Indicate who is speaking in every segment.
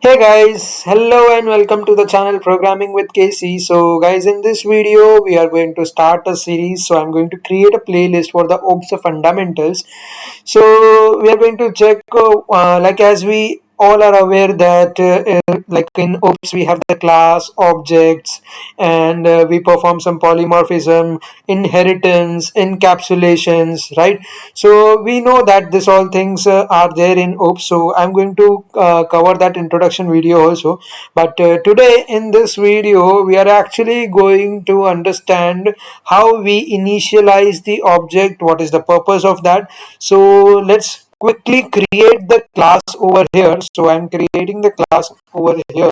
Speaker 1: Hey guys, hello and welcome to the channel Programming with Casey. So guys, in this video we are going to start a series. So I'm going to create a playlist for the OPS fundamentals. So we are going to check like as we all are aware that like in OPS we have the class, objects, and we perform some polymorphism, inheritance, encapsulations, right? So we know that this all things are there in OPS. So I'm going to cover that introduction video also. But today in this video, we are actually going to understand how we initialize the object, what is the purpose of that. So let's quickly create the class over here. So I'm creating the class over here.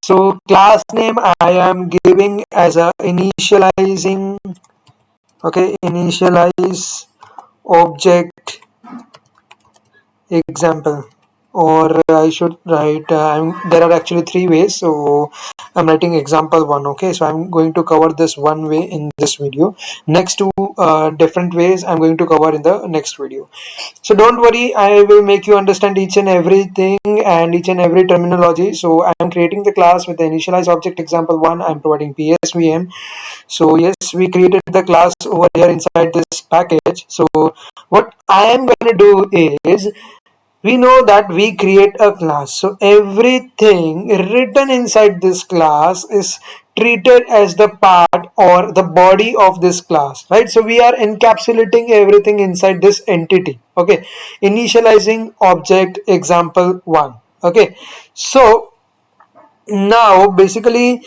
Speaker 1: So class name I am giving as a initializing, okay, initialize object example, or I should write there are actually three ways, so I'm writing example one. Okay, so I'm going to cover this one way in this video. Next two different ways I'm going to cover in the next video. So don't worry, I will make you understand each and everything and each and every terminology. So I'm creating the class with the initialize object example one. I'm providing PSVM. So yes, we created the class over here inside this package. So what I am going to do is, we know that we create a class, so everything written inside this class is treated as the part or the body of this class, right? So we are encapsulating everything inside this entity. Okay, initializing object example one. Okay, so now basically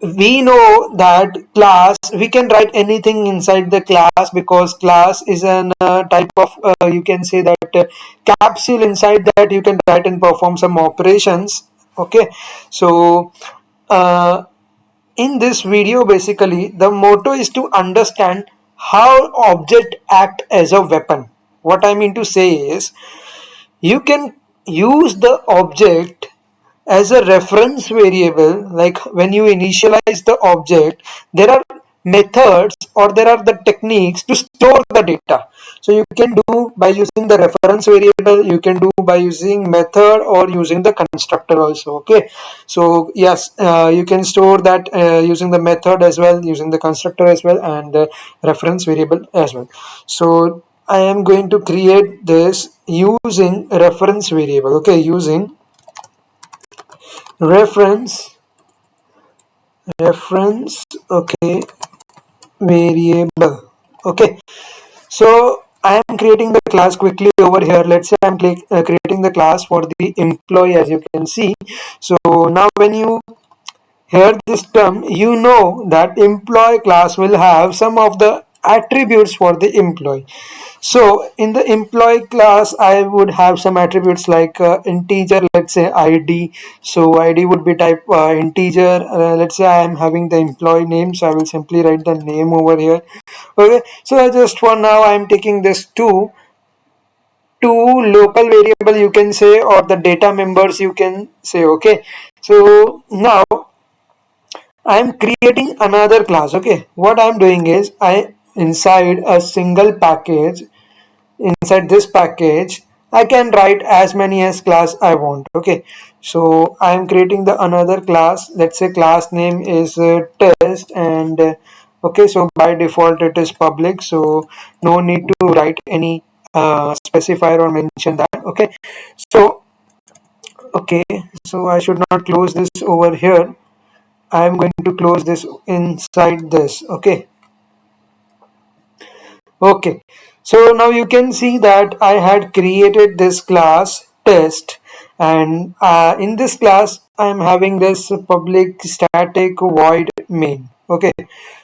Speaker 1: we know that class, we can write anything inside the class, because class is an type of you can say that capsule inside that you can write and perform some operations. Okay, so uh, in this video basically the motto is to understand how object act as a weapon. What I mean to say is, you can use the object as a reference variable. Like when you initialize the object, there are methods or there are the techniques to store the data. So you can do by using the reference variable, you can do by using method or using the constructor also. Okay, so yes, you can store that using the method as well, using the constructor as well, and the reference variable as well. So I am going to create this using reference variable. Okay, using reference, okay, variable. Okay, so I am creating the class quickly over here. Let's say I'm creating the class for the employee, as you can see. So now when you hear this term, you know that employee class will have some of the attributes for the employee. So in the employee class, I would have some attributes like integer, let's say ID. So ID would be type integer. Let's say I am having the employee name, so I will simply write the name over here. Okay, so just for now, I am taking this two local variable, you can say, or the data members, you can say. Okay, so now I'm creating another class. Okay, what I'm doing is, I inside a single package, inside this package I can write as many as class I want. Okay, so I am creating the another class. Let's say class name is test, and okay, so by default it is public, so no need to write any specifier or mention that. Okay, so okay, so I should not close this over here. I am going to close this inside this. Okay, okay, so now you can see that I had created this class test, and in this class I am having this public static void main. Okay,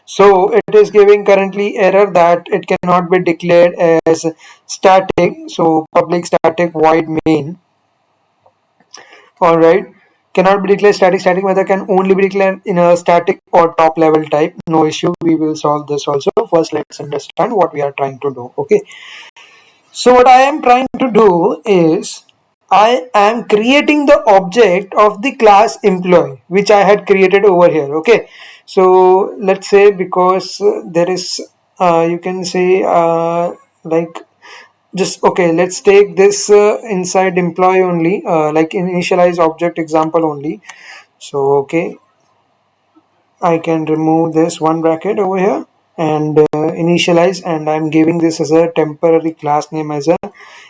Speaker 1: so it is giving currently error that it cannot be declared as static, so public static void main. All right, cannot be declared static. Static method can only be declared in a static or top level type. No issue, we will solve this also. First let's understand what we are trying to do. Okay, so what I am trying to do is, I am creating the object of the class employee which I had created over here. Okay, so let's say, because there is you can say like just okay, let's take this inside employee only, like initialize object example only. So okay, I can remove this one bracket over here and initialize, and I'm giving this as a temporary class name as a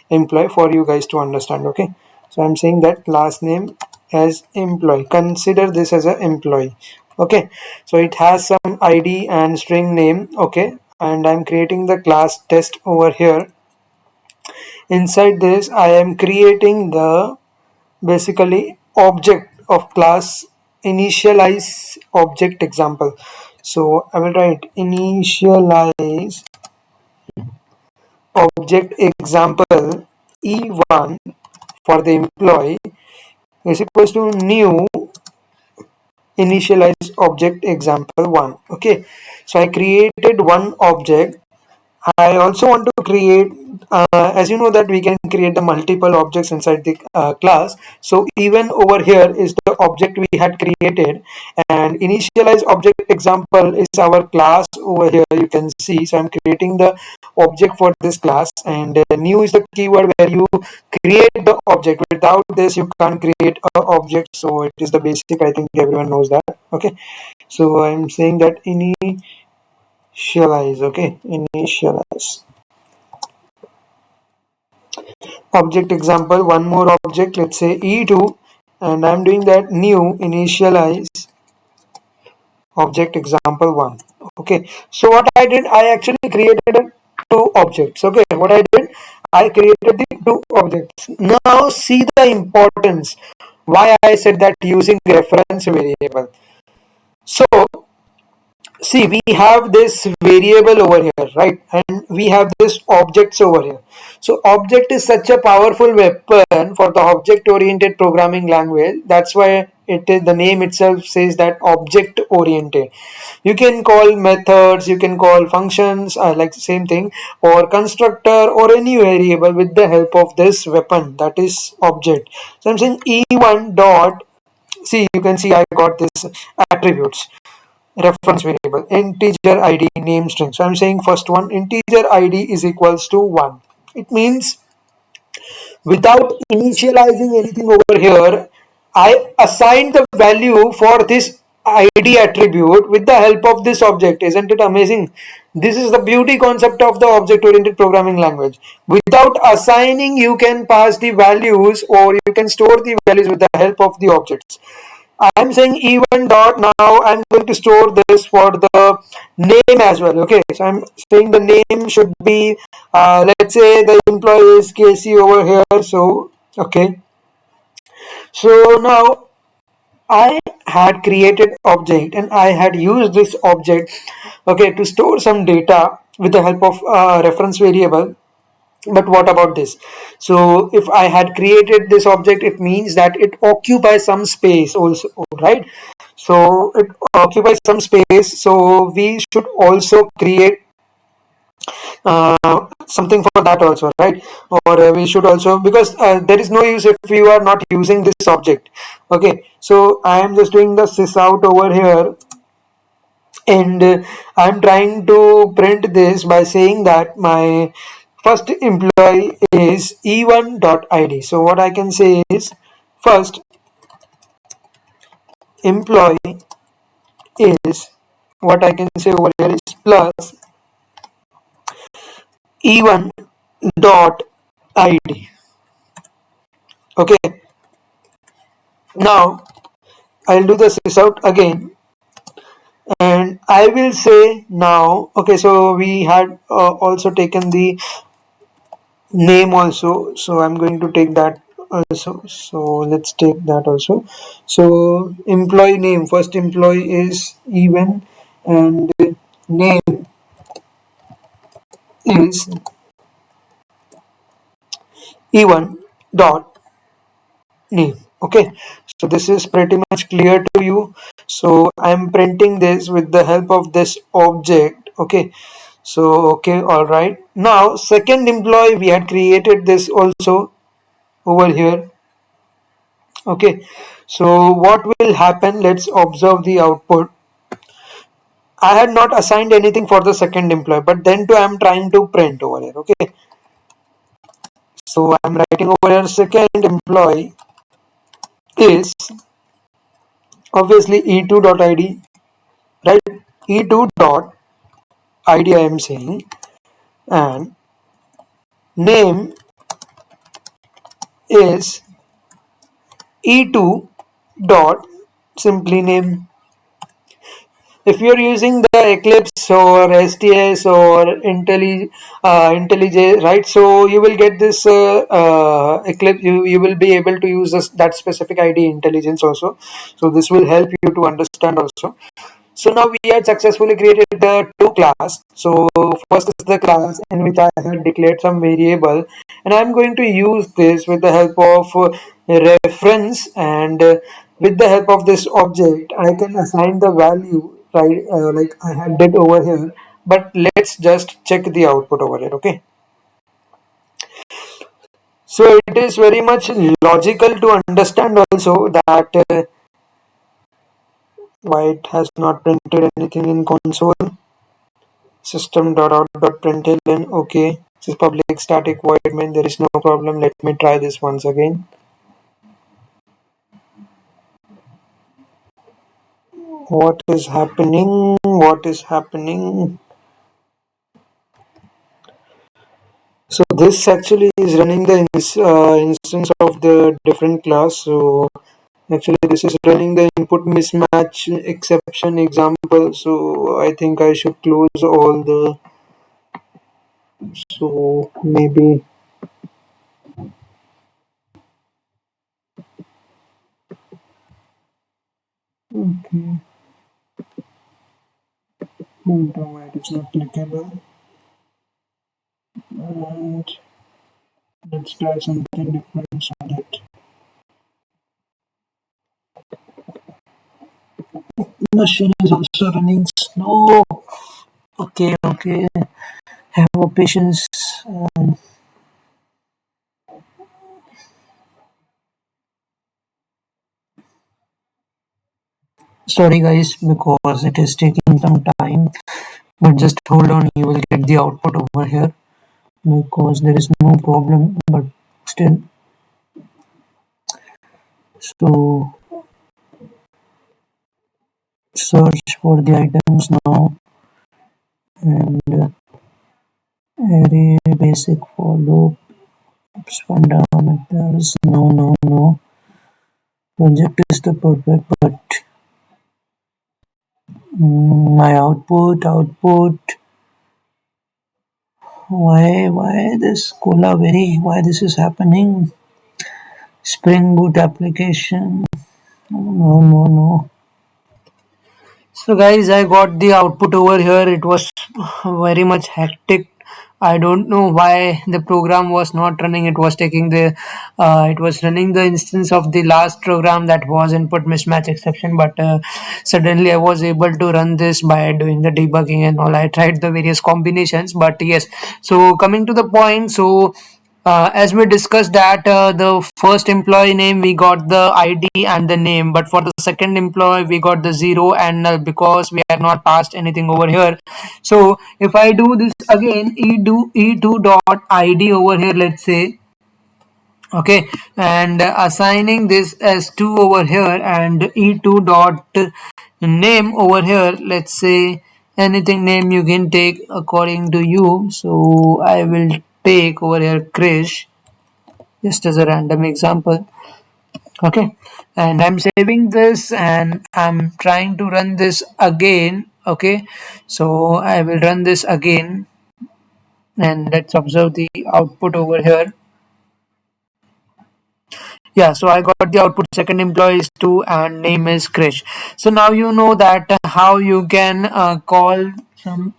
Speaker 1: employee for you guys to understand. Okay, so I'm saying that class name as employee, consider this as a employee. Okay, so it has some id and string name. Okay, and I'm creating the class test over here. Inside this I am creating the basically object of class initialize object example. So I will write initialize object example e1 for the employee is equals to new initialize object example 1. Okay, so I created one object. I also want to create, as you know that we can create the multiple objects inside the class. So even over here is the object we had created, and initialize object example is our class over here. You can see. So I'm creating the object for this class, and new is the keyword where you create the object. Without this, you can't create a object. So it is the basic. I think everyone knows that. Okay. So I'm saying that initialize. Okay, initialize object example, one more object, let's say e2, and I'm doing that new initialize object example 1. Okay, so what I did, I actually created two objects. Okay, what I did, I created the two objects. Now see the importance why I said that using reference variable. So see, we have this variable over here, right? And we have this objects over here. So object is such a powerful weapon for the object oriented programming language. That's why it is, the name itself says that object oriented. You can call methods, you can call functions, like same thing, or constructor or any variable with the help of this weapon, that is object. So I'm saying e1 dot, see, you can see I got this attributes, reference variable, integer id, name string. So I'm saying first one, integer id is equals to 1. It means without initializing anything over here, I assign the value for this id attribute with the help of this object. Isn't it amazing? This is the beauty concept of the object oriented programming language. Without assigning, you can pass the values or you can store the values with the help of the objects. I'm saying even dot, now I'm going to store this for the name as well. Okay, so I'm saying the name should be, let's say the employee is Casey over here. So okay, so now I had created object and I had used this object, okay, to store some data with the help of reference variable. But what about this? So if I had created this object, it means that it occupies some space also, right? So it occupies some space, so we should also create something for that also, right? Or we should also, because there is no use if you are not using this object. Okay, so I am just doing the sys out over here, and I'm trying to print this by saying that my first employee is e1.id. So what I can say is first employee is, what I can say over here is plus e1 dot id. Okay, now I'll do the sys out again, and I will say now, okay, so we had also taken the name also, so I'm going to take that also. So let's take that also. So employee name, first employee is even, and name is even dot name. Okay, so this is pretty much clear to you. So I'm printing this with the help of this object. Okay, so okay, all right. Now second employee, we had created this also over here. Okay, so what will happen, let's observe the output. I had not assigned anything for the second employee, but then too I am trying to print over here. Okay, So I'm writing over here second employee is obviously e2.id, right? e2.id I am saying, and name is e2 dot simply name. If you're using the Eclipse or STS or IntelliJ, right? So you will get this Eclipse. You will be able to use that specific ID intelligence also. So this will help you to understand also. So now we had successfully created the two class. So first is the class in which I had declared some variable, and I'm going to use this with the help of reference, and with the help of this object, I can assign the value, right, like I had did over here. But let's just check the output over here. Okay. So it is very much logical to understand also that why it has not printed anything in console. System.out.println. Okay, this is public static void main. There is no problem. Let me try this once again. What is happening? What is happening? So this actually is running the instance of the different class. So actually this is running the input mismatch exception example. So I think I should close all the. So maybe. Okay. Don't know why it is not clickable. And let's try something different so that machine is also running slow. Okay, okay. Have a patience. Um, Sorry, guys, because it is taking some time. But just hold on, you will get the output over here because there is no problem. But still, so search for the items now, and array basic for loop, fundamentals. No, no, no. Project is the perfect, but my output. Why this cola very? Why this is happening? Spring Boot application. No, no, no. So guys, I got the output over here. It was very much hectic. I don't know why the program was not running. It was running the instance of the last program that was input mismatch exception, but suddenly I was able to run this by doing the debugging and all. I tried the various combinations, but yes. So coming to the point, so as we discussed that the first employee name we got the ID and the name, but for the second employee we got the zero and null because we have not passed anything over here. So if I do this again, e2 dot ID over here, let's say, okay, and assigning this as 2 over here, and e2 dot name over here, let's say anything name you can take according to you. So I will take over here Krish just as a random example. Okay, and I'm saving this and I'm trying to run this again. Okay, so I will run this again, and let's observe the output over here. Yeah, so I got the output. Second employee is 2 and name is Krish. So now you know that how you can call some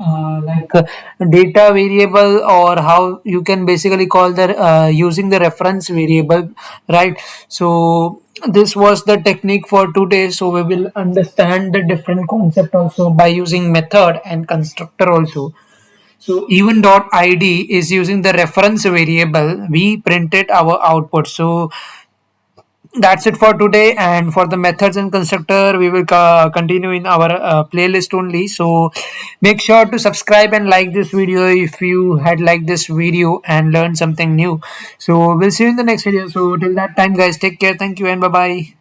Speaker 1: data variable, or how you can basically call the using the reference variable, right? So this was the technique for today. So we will understand the different concept also by using method and constructor also. So even dot id is using the reference variable. We printed our output. So That's it for today. And for the methods and constructor, we will continue in our playlist only. So make sure to subscribe and like this video if you had liked this video and learned something new. So we'll see you in the next video. So till that time, guys, take care. Thank you and bye bye.